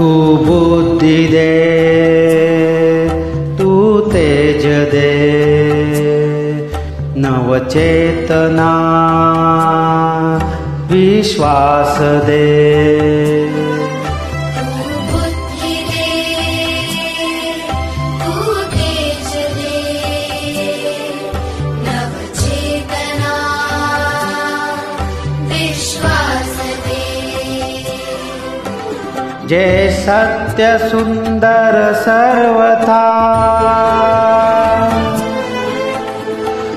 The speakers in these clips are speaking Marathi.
तू बुद्धि दे, तू तेज दे, नवचेतना विश्वास दे। जे सत्य सुंदर सर्वथा,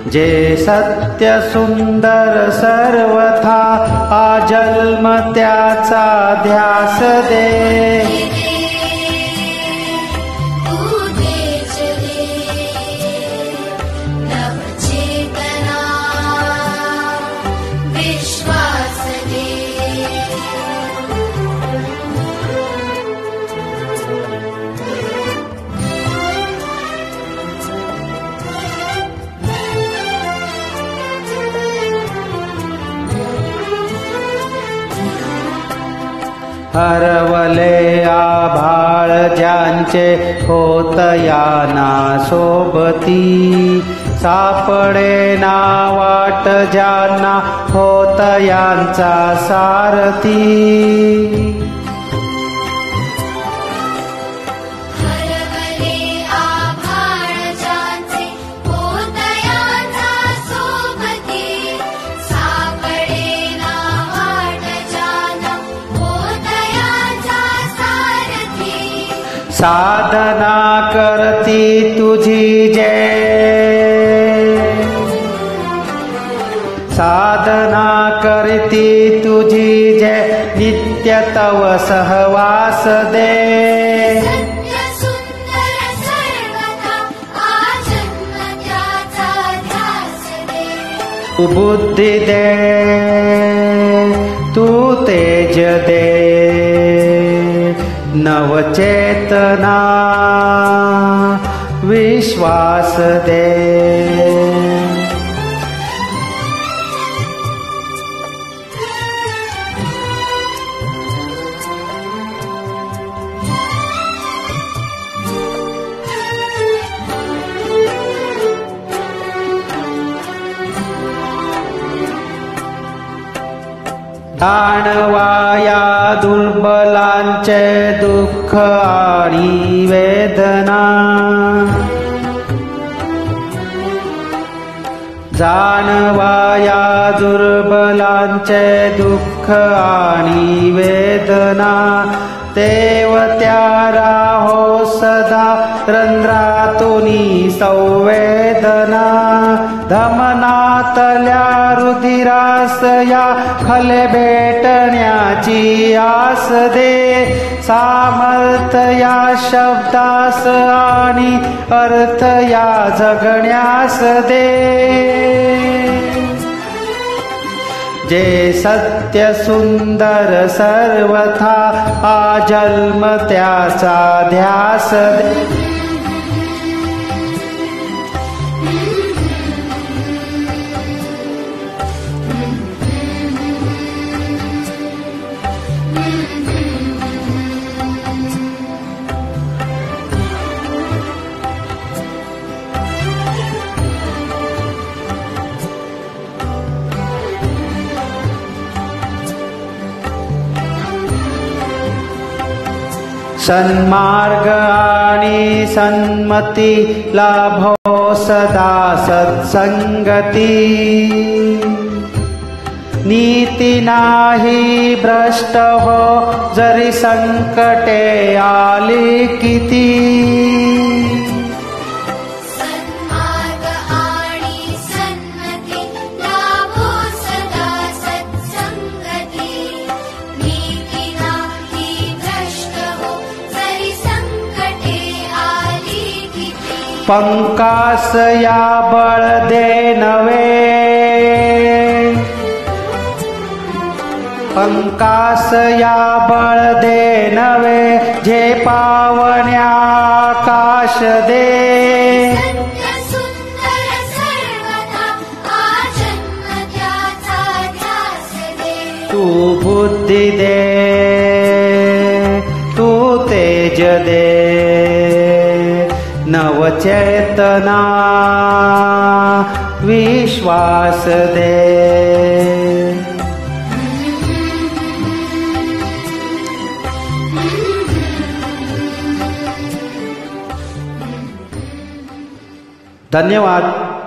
जे सत्य सुंदर सर्वथा, आजन्म त्याचा ध्यास दे। हरवले आभाळ ज्यांचे होत याना सोबती, सापडे ना वाट ज्यांना होत यांचा सारथी। साधना करती तुझी जय, साधना करती तुझी जय, नित्य तव सहवास दे। तू बुद्धि दे, तू तेज दे, नवचेतना विश्वास दे। जाणवाया दुर्बलांचे दुःख आणि वेदना, जाणवाया दुर्बलांचे दुःख आणि वेदना, तेव त्याला हो सदा रंध्रातूनी संवेदना। धमनातल्या रुधिरास या खले भेटण्याची आस दे, सामर्थ या शब्दास आणि अर्थ या जगण्यास दे। जे सत्य सुंदर सर्वथा, आजन्म त्याचा ध्यास दे। सन्मार्ग आणि सन्मती लाभो सदा सत्संगती, नीती नाही भ्रष्ट हो जरी संकटे आली किती। पंकास या बळ दे नवे, पंकास या बळ दे नवे, जे पावण्या आकाश दे। तू बुद्धि दे, तू तेज दे, नवचेतना विश्वास दे। धन्यवाद।